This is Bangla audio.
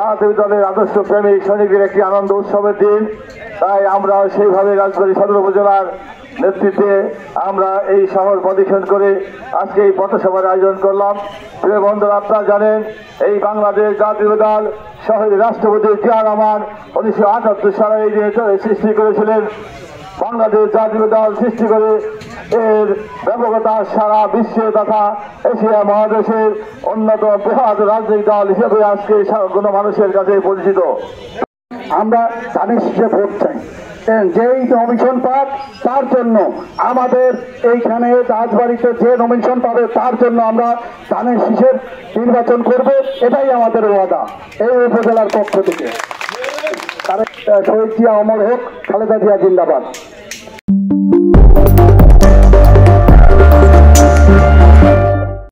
জাতীয় দলের আদর্শ প্রেমিক সৈনিকদের একটি আনন্দ উৎসবের দিন। তাই আমরা সেইভাবে রাজবাড়ী সদর উপজেলার নেতৃত্বে আমরা এই শহর প্রদক্ষিণ করে আজকে এই পথসভার আয়োজন করলাম। প্রিয় বন্ধুরা, আপনারা জানেন এই বাংলাদেশ জাতীয় দল শহীদ রাষ্ট্রপতি জিয়া রহমান 1978 সালে এই দিনে সৃষ্টি করেছিলেন। বাংলাদেশ জাতীয় দল সৃষ্টি করে এর ব্যাপকতা সারা বিশ্বে তথা এশিয়া মহাদেশের অন্যতম বৃহৎ রাজনৈতিক দল হিসেবে আজকে কোনো মানুষের কাছে পরিচিত। আমরা ধানের শীষে ভোট চাই। যেই নমিনেশন পাক তার জন্য আমাদের এইখানে রাজবাড়িতে যে নমিনেশন পাবে তার জন্য আমরা ধানের শীষের নির্বাচন করব, এটাই আমাদের ওয়াদা এই উপজেলার পক্ষ থেকে। শহীদ জিয়া অমর হোক, খালেদা জিয়া জিন্দাবাদ।